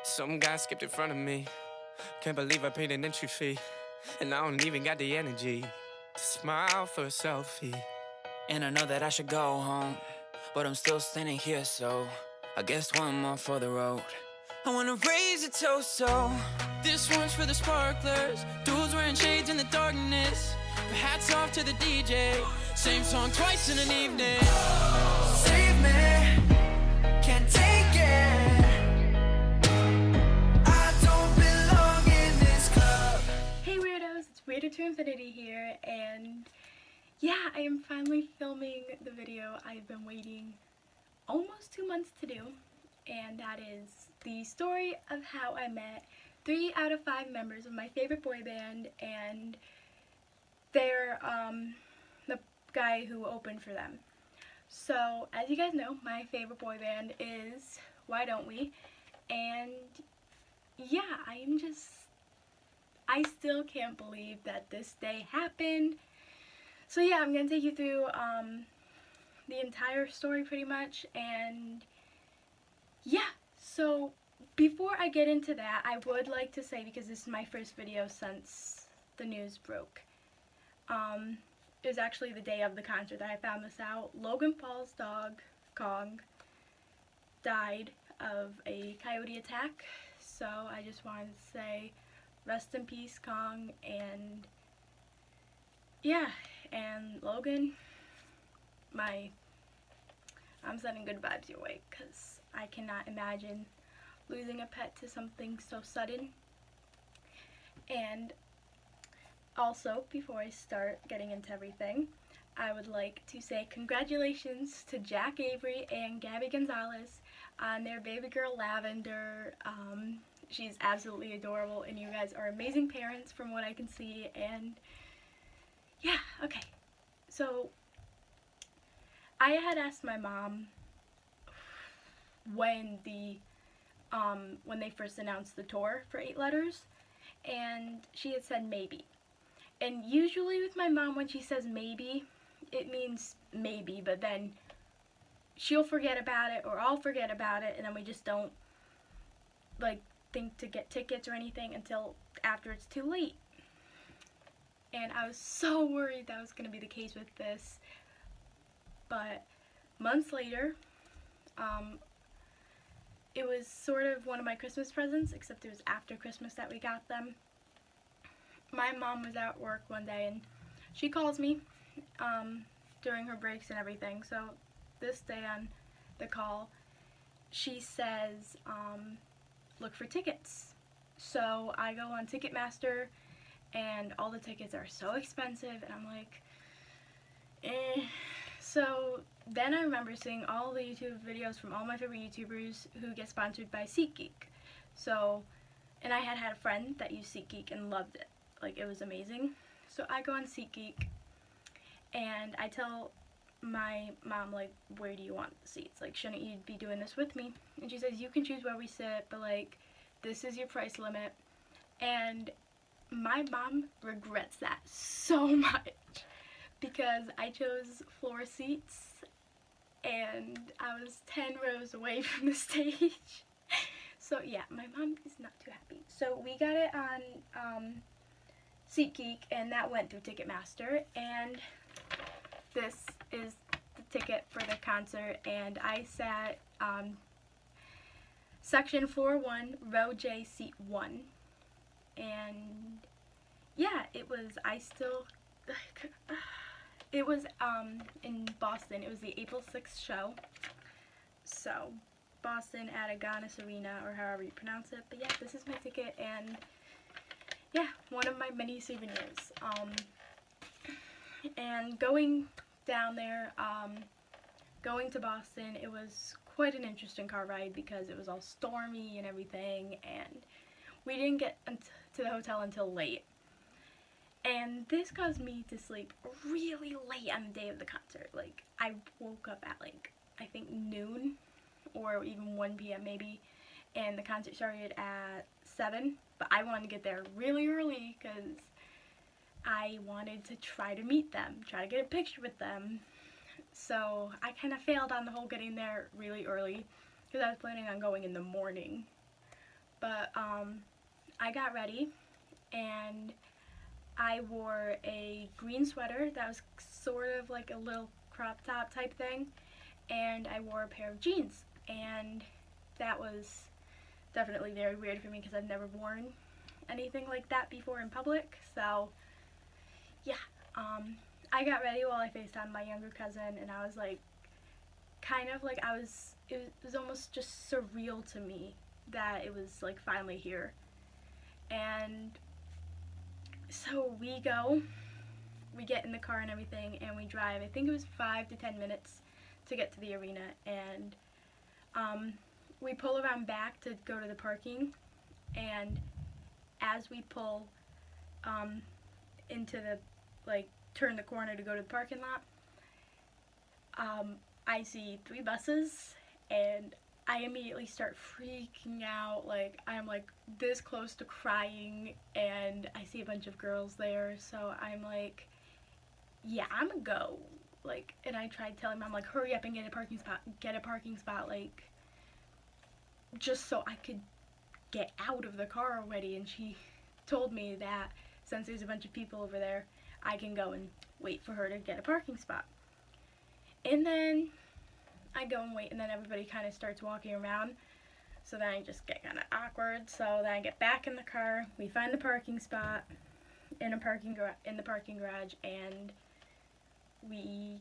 Some guy skipped in front of me. Can't believe I paid an entry fee. And I don't even got the energy to smile for a selfie. And I know that I should go home, but I'm still standing here, so I guess one more for the road. I wanna raise a toast, so this one's for the sparklers, dudes wearing shades in the darkness. But hats off to the DJ, same song twice in an evening. Save me, can't take it. I don't belong in this club. Hey weirdos, it's Weirder to Infinity here, and yeah, I am finally filming the video I've been waiting almost 2 months to do, and that is the story of how I met 3 out of 5 members of my favorite boy band, and they're the guy who opened for them. So, as you guys know, my favorite boy band is Why Don't We? And yeah, I still can't believe that this day happened. So yeah, I'm gonna take you through the entire story pretty much, and yeah, so before I get into that, I would like to say, because this is my first video since the news broke, it was actually the day of the concert that I found this out. Logan Paul's dog, Kong, died of a coyote attack, so I just wanted to say rest in peace, Kong, and yeah, and Logan, I'm sending good vibes your way, because I cannot imagine losing a pet to something so sudden. And also, before I start getting into everything, I would like to say congratulations to Jack Avery and Gabby Gonzalez on their baby girl Lavender. She's absolutely adorable, and you guys are amazing parents from what I can see. And yeah, okay, so I had asked my mom when they first announced the tour for 8 Letters, and she had said maybe. And usually with my mom, when she says maybe, it means maybe, but then she'll forget about it, or I'll forget about it, and then we just don't think to get tickets or anything until after it's too late. And I was so worried that was going to be the case with this. But months later, it was sort of one of my Christmas presents, except it was after Christmas that we got them. My mom was at work one day, and she calls me during her breaks and everything. So this day on the call, she says, look for tickets. So I go on Ticketmaster, and all the tickets are so expensive, and I'm like, eh. So then I remember seeing all the YouTube videos from all my favorite YouTubers who get sponsored by SeatGeek. So, and I had a friend that used SeatGeek and loved it. Like, it was amazing. So I go on SeatGeek, and I tell my mom, like, where do you want the seats? Like, shouldn't you be doing this with me? And she says, you can choose where we sit, but, like, this is your price limit. And my mom regrets that so much, because I chose floor seats, and I was 10 rows away from the stage. So yeah, my mom is not too happy. So we got it on SeatGeek, and that went through Ticketmaster, and this is the ticket for the concert, and I sat section 4-1, row J, seat 1, and yeah, it was in Boston. It was the April 6th show, so Boston at Agganis Arena, or however you pronounce it. But yeah, this is my ticket, and yeah, one of my many souvenirs. And going down there, going to Boston, it was quite an interesting car ride, because it was all stormy and everything, and we didn't get to the hotel until late. And this caused me to sleep really late on the day of the concert. Like, I woke up at, like, I think noon, or even 1 p.m. maybe, and the concert started at 7, but I wanted to get there really early, because I wanted to try to meet them, try to get a picture with them. So I kind of failed on the whole getting there really early, because I was planning on going in the morning. But I got ready, and I wore a green sweater that was sort of like a little crop top type thing, and I wore a pair of jeans, and that was definitely very weird for me because I've never worn anything like that before in public. So yeah, I got ready while I FaceTimed my younger cousin, and I was like, kind of like it was almost just surreal to me that it was like finally here. And so we get in the car and everything, and we drive. I think it was 5 to 10 minutes to get to the arena, and we pull around back to go to the parking, and as we pull into the, like, turn the corner to go to the parking lot, I see 3 buses, and I immediately start freaking out. Like, I'm like this close to crying, and I see a bunch of girls there, so I'm like, yeah, I'm gonna go. Like, and I tried telling Mom, like, hurry up and get a parking spot, like, just so I could get out of the car already. And she told me that since there's a bunch of people over there, I can go and wait for her to get a parking spot. And then I go and wait, and then everybody kind of starts walking around, so then I just get kind of awkward. So then I get back in the car, we find the parking spot in the parking garage, and we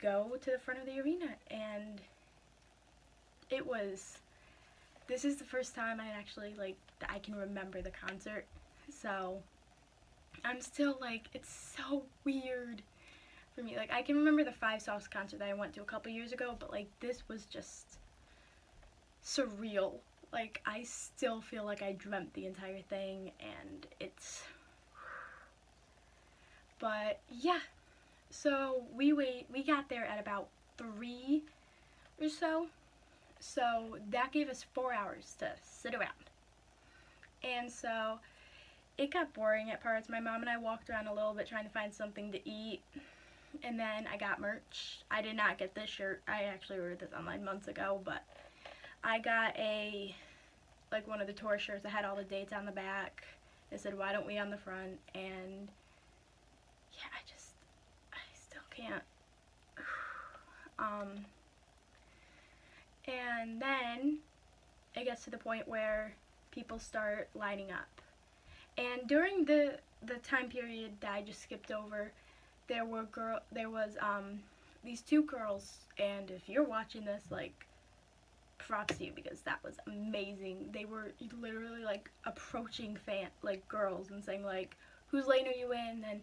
go to the front of the arena. And this is the first time I actually, like, that I can remember the concert, so I'm still like, it's so weird for me. Like, I can remember the Five Sauce concert that I went to a couple years ago, but like, this was just surreal. Like, I still feel like I dreamt the entire thing, and it's, but yeah. So we got there at about 3 or so, so that gave us 4 hours to sit around. And so it got boring at parts. My mom and I walked around a little bit trying to find something to eat, and then I got merch. I did not get this shirt. I actually ordered this online months ago, but I got one of the tour shirts that had all the dates on the back. It said, "Why don't we?" on the front, and yeah, I still can't. And then it gets to the point where people start lining up. And during the time period that I just skipped over, there was these 2 girls, and if you're watching this, like, props to you, because that was amazing. They were literally like approaching girls and saying, like, whose lane are you in, and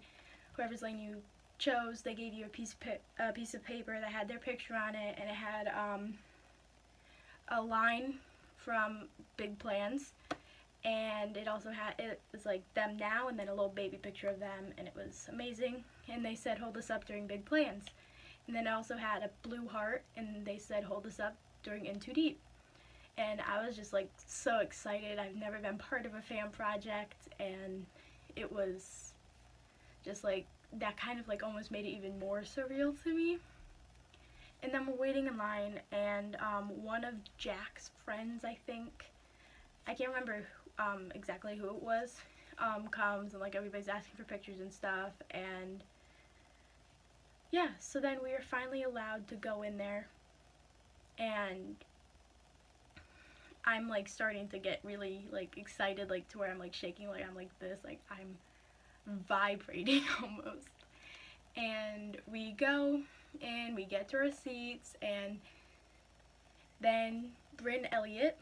whoever's lane you chose, they gave you a piece of paper that had their picture on it, and it had a line from Big Plans, and it was like them now, and then a little baby picture of them, and it was amazing. And they said, "Hold us up during Big Plans." And then it also had a blue heart, and they said, "Hold us up during In Too Deep." And I was just like so excited. I've never been part of a fan project, and it was just like, that kind of like almost made it even more surreal to me. And then we're waiting in line, and one of Jack's friends, I can't remember exactly who it was, comes, and like everybody's asking for pictures and stuff. And yeah, so then we were finally allowed to go in there, and I'm like starting to get really like excited, like to where I'm like shaking, like I'm like this, like I'm vibrating almost. And we go, and we get to our seats, and then Bryn Elliott,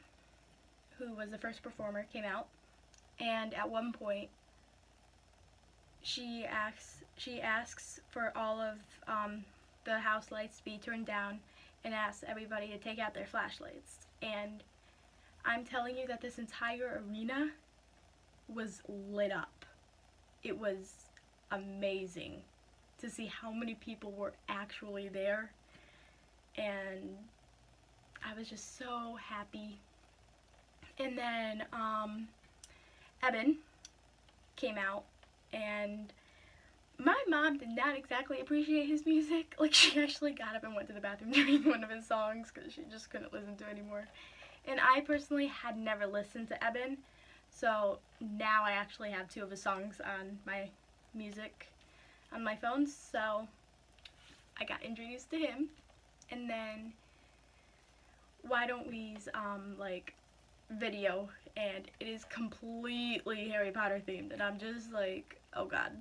who was the first performer, came out, and at one point she asks for all of the house lights to be turned down, and asks everybody to take out their flashlights. And I'm telling you that this entire arena was lit up. It was amazing to see how many people were actually there, and I was just so happy. And then Evan came out, and my mom did not exactly appreciate his music. Like, she actually got up and went to the bathroom during one of his songs because she just couldn't listen to it anymore. And I personally had never listened to Eben, so now I actually have 2 of his songs on my music on my phone, so I got introduced to him. And then Why Don't We's like video, and it is completely Harry Potter themed, and I'm just like, oh god,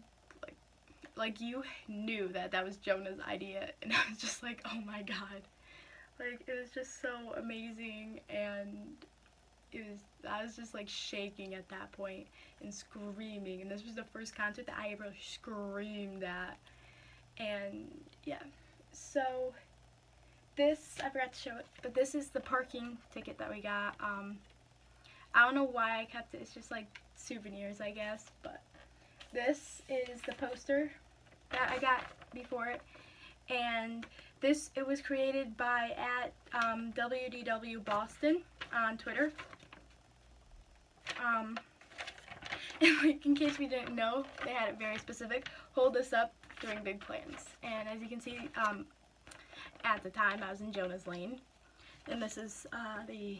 like you knew that that was Jonah's idea, and I was just like, oh my god, like it was just so amazing, and I was just like shaking at that point and screaming, and this was the first concert that I ever screamed at. And yeah, so this, I forgot to show it, but this is the parking ticket that we got. I don't know why I kept it, it's just like souvenirs, I guess, but this is the poster that I got before it, and it was created by at WDW Boston on Twitter. And like, in case we didn't know, they had it very specific, hold this up during big plans. And as you can see, at the time I was in Jonah's lane, and this is the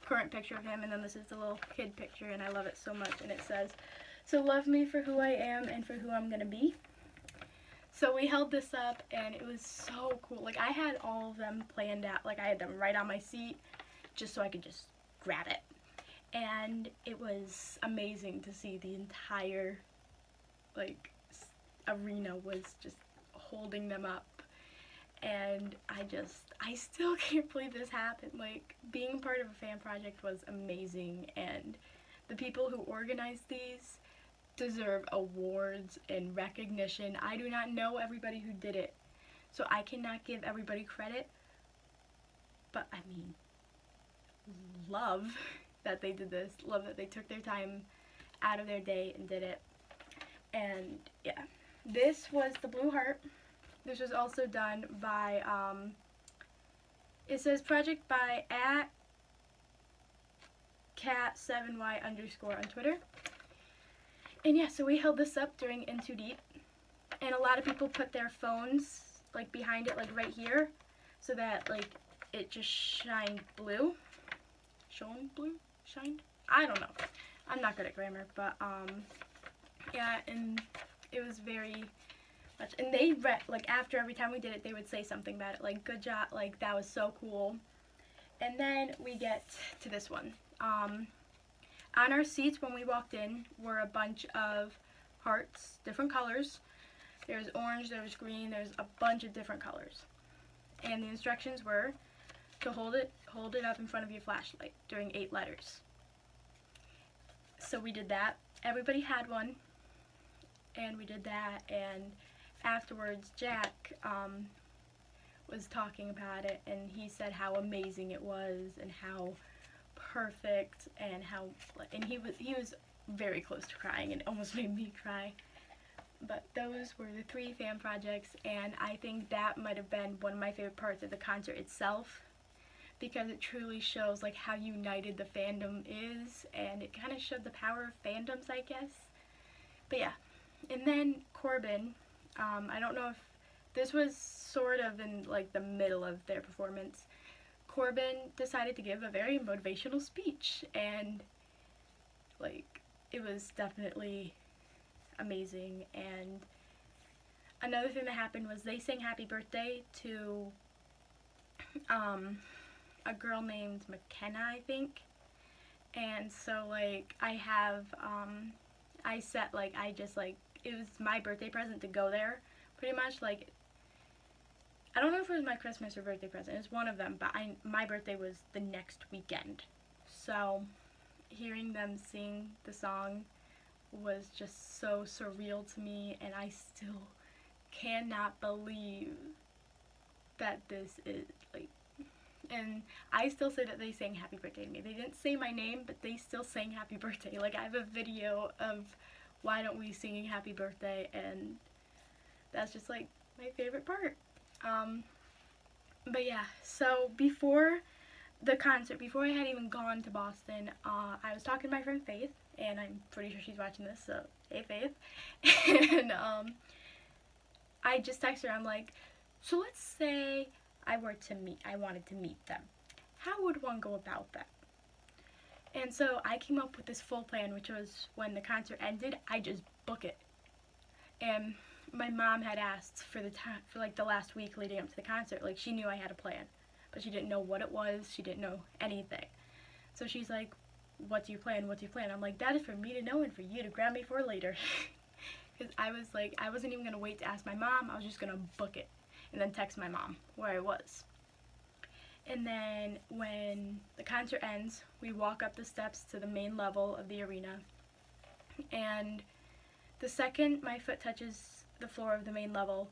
current picture of him, and then this is the little kid picture, and I love it so much, and it says, "So love me for who I am and for who I'm gonna be." So we held this up, and it was so cool. Like, I had all of them planned out, like I had them right on my seat just so I could just grab it. And it was amazing to see the entire like arena was just holding them up, and I still can't believe this happened. Like, being part of a fan project was amazing, and the people who organized these deserve awards and recognition. I do not know everybody who did it, so I cannot give everybody credit, but I mean, love that they did this, love that they took their time out of their day and did it. And yeah, this was the Blue Heart. This was also done by it says project by @cat7y_ on Twitter. And yeah, so we held this up during In Too Deep, and a lot of people put their phones like behind it, like right here, so that like it just shined blue. Shone blue? Shined? I don't know. I'm not good at grammar, but yeah, and it was very much, and they read, like, after every time we did it, they would say something about it, like, good job, like, that was so cool. And then we get to this one. On our seats when we walked in were a bunch of hearts, different colors. There's orange, there's green, there's a bunch of different colors. And the instructions were to hold it up in front of your flashlight during 8 letters. So we did that. Everybody had one, and we did that, and afterwards Jack was talking about it, and he said how amazing it was and how perfect, and he was very close to crying, and it almost made me cry. But those were the 3 fan projects, and I think that might have been one of my favorite parts of the concert itself, because it truly shows like how united the fandom is, and it kind of showed the power of fandoms, I guess. But yeah, and then Corbin, I don't know if this was sort of in like the middle of their performance. Corbin decided to give a very motivational speech, and like it was definitely amazing. And another thing that happened was they sang happy birthday to a girl named McKenna, I think. And so like I have I set like it was my birthday present to go there, pretty much. Like, I don't know if it was my Christmas or birthday present, it was one of them, but my birthday was the next weekend. So hearing them sing the song was just so surreal to me, and I still cannot believe that this is like, and I still say that they sang happy birthday to me. They didn't say my name, but they still sang happy birthday. Like, I have a video of Why Don't We singing happy birthday, and that's just like my favorite part. But yeah, so before the concert, before I had even gone to Boston, I was talking to my friend Faith, and I'm pretty sure she's watching this, so hey Faith. And I just texted her, I'm like, so let's say I wanted to meet them. How would one go about that? And so I came up with this full plan, which was when the concert ended, I just book it. And my mom had asked for the time, for like the last week leading up to the concert, like she knew I had a plan, but she didn't know what it was. She didn't know anything. So she's like, "What's your plan? What's your plan?" I'm like, "That is for me to know and for you to grab me for later." Because I was like, I wasn't even gonna wait to ask my mom. I was just gonna book it and then text my mom where I was. And then when the concert ends, we walk up the steps to the main level of the arena. And the second my foot touches the floor of the main level,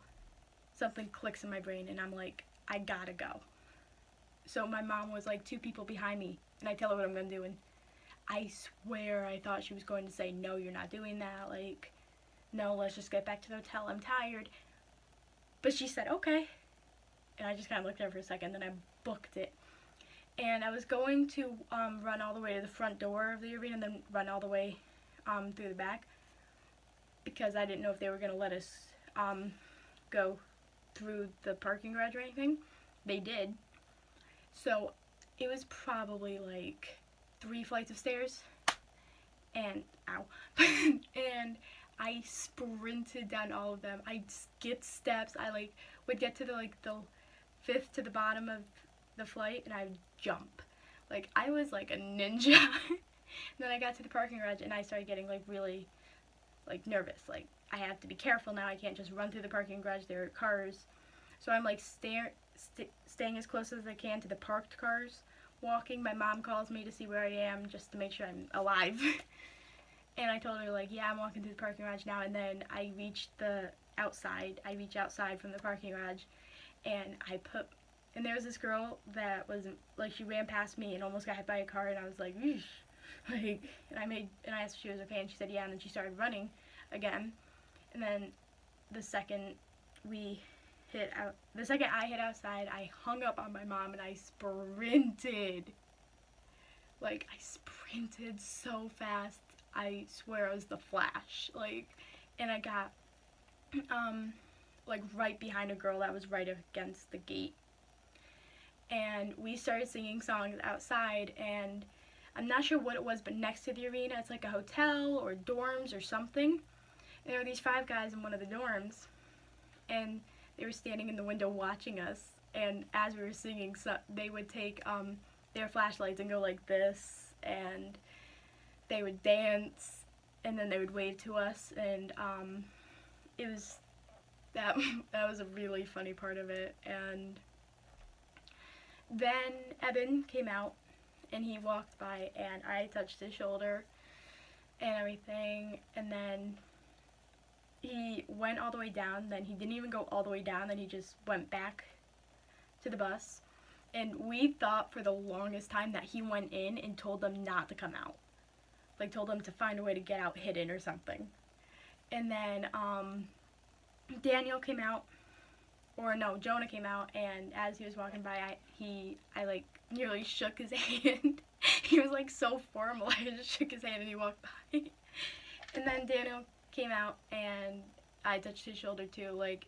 something clicks in my brain and I'm like, I gotta go. So my mom was like 2 people behind me and I tell her what I'm gonna do, and I swear I thought she was going to say, "No, you're not doing that. Like, no, let's just get back to the hotel. I'm tired." But she said, "Okay." And I just kind of looked at her for a second, then I booked it. And I was going to run all the way to the front door of the arena and then run all the way through the back, because I didn't know if they were going to let us go through the parking garage or anything. They did. So it was probably like 3 flights of stairs, and ow, and I sprinted down all of them. I skipped steps. I like would get to the 5th to the bottom of the flight and I would jump. Like I was like a ninja. And then I got to the parking garage and I started getting like really like nervous. Like I have to be careful now. I can't just run through the parking garage. There are cars. So I'm like staying as close as I can to the parked cars, walking. My mom calls me to see where I am just to make sure I'm alive. And I told her, like, yeah, I'm walking through the parking garage now. And then I reached outside from the parking garage, and and there was this girl that was, like, she ran past me and almost got hit by a car, and I was like, eesh. Like, and I asked if she was okay, and she said yeah, and then she started running again. And then the second I hit outside, I hung up on my mom and I sprinted. Like, I sprinted so fast. I swear I was the Flash. Like, and I got, like, right behind a girl that was right against the gate. And we started singing songs outside, and I'm not sure what it was, but next to the arena, it's like a hotel or dorms or something. And there were these 5 guys in one of the dorms, and they were standing in the window watching us. And as we were singing, so they would take their flashlights and go like this, and they would dance, and then they would wave to us, and it was that was a really funny part of it. And then Eben came out, and he walked by, and I touched his shoulder and everything, and then he went all the way down. Then he didn't even go all the way down, then he just went back to the bus. And we thought for the longest time that he went in and told them not to come out. Like, told them to find a way to get out hidden or something. And then Daniel came out, or no, Jonah came out, and as he was walking by, I like nearly shook his hand. He was like so formal. I just shook his hand and he walked by. And then Daniel came out and I touched his shoulder too. Like,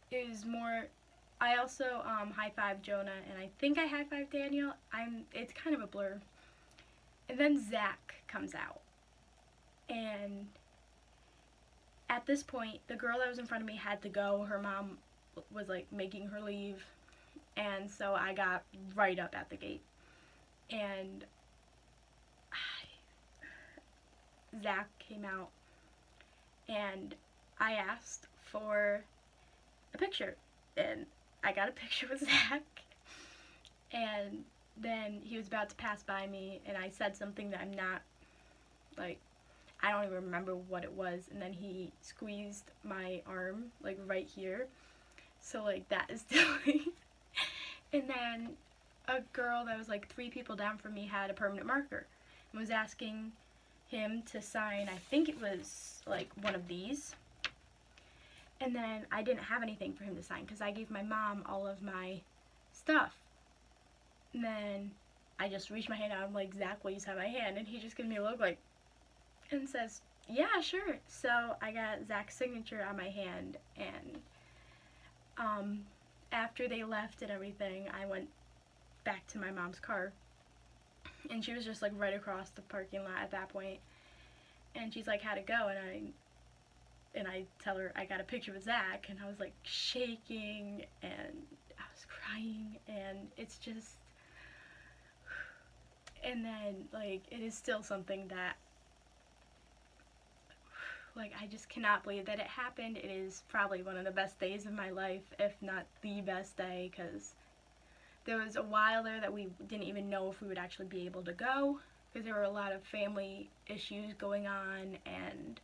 it was more, I also high-fived Jonah, and I think I high-fived Daniel. It's kind of a blur. And then Zach comes out, and at this point, the girl that was in front of me had to go. Her mom was like making her leave, and so I got right up at the gate, and Zach came out, and I asked for a picture, and I got a picture with Zach, and then he was about to pass by me, and I said something that I'm not, like, I don't even remember what it was, and then he squeezed my arm, like, right here, so, like, that is doing. And then a girl that was, like, 3 people down from me had a permanent marker, and was asking him to sign, I think it was, like, one of these. And then I didn't have anything for him to sign, because I gave my mom all of my stuff. And then I just reached my hand out, I'm like, Zach, will you sign my hand? And he just gives me a look like, and says, yeah, sure. So I got Zach's signature on my hand, and after they left and everything, I went back to my mom's car. and she was just like right across the parking lot at that point. And she's like, how'd it go? And I tell her I got a picture with Zach, and I was like shaking and I was crying, and it's just, and then like it is still something that like I just cannot believe that it happened. It is probably one of the best days of my life, if not the best day, because there was a while there that we didn't even know if we would actually be able to go, because there were a lot of family issues going on and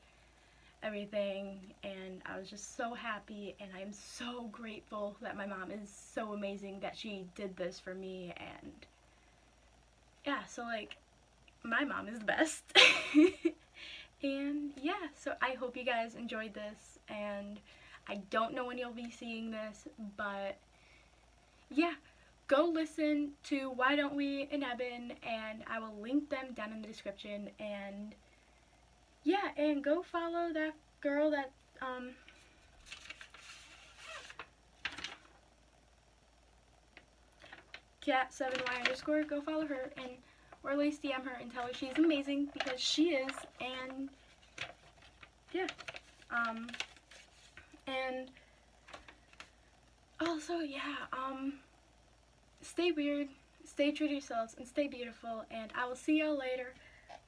everything, and I was just so happy, and I am so grateful that my mom is so amazing that she did this for me. And yeah, so like my mom is the best. And yeah, so I hope you guys enjoyed this, and I don't know when you'll be seeing this, but yeah, go listen to Why Don't We in Eben, and I will link them down in the description. And yeah, and go follow that girl that cat7y_, go follow her, and or at least DM her and tell her she's amazing, because she is. And yeah, and also yeah, stay weird, stay true to yourselves, and stay beautiful, and I will see y'all later.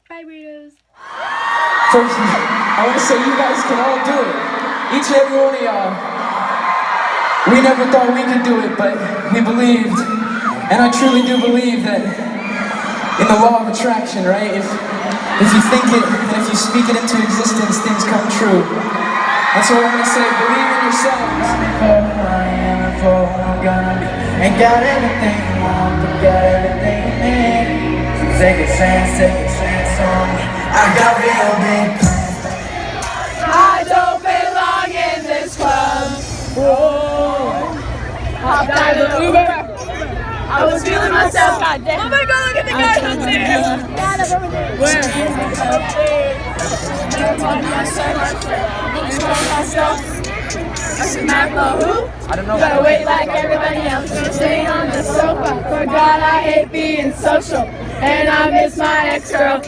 Bye, weirdos. First, I want to say you guys can all do it. Each and every one of y'all. We never thought we could do it, but we believed. And I truly do believe that in the law of attraction, right? If you think it and if you speak it into existence, things come true. That's what I'm gonna say. Believe in yourselves. For who I am and for who I'm gonna be. Ain't got everything you want, but got everything you need. So take a chance on me. I got real big plans. I don't belong in this club. Whoa. Hopped out of the Uber. I was feeling myself. Oh my god, look at the guy upstairs! Where? I said, Maclo, who? I don't know. Gotta wait like everybody else. Gonna stay on the sofa. Forgot I hate being social. And I miss my ex-girl.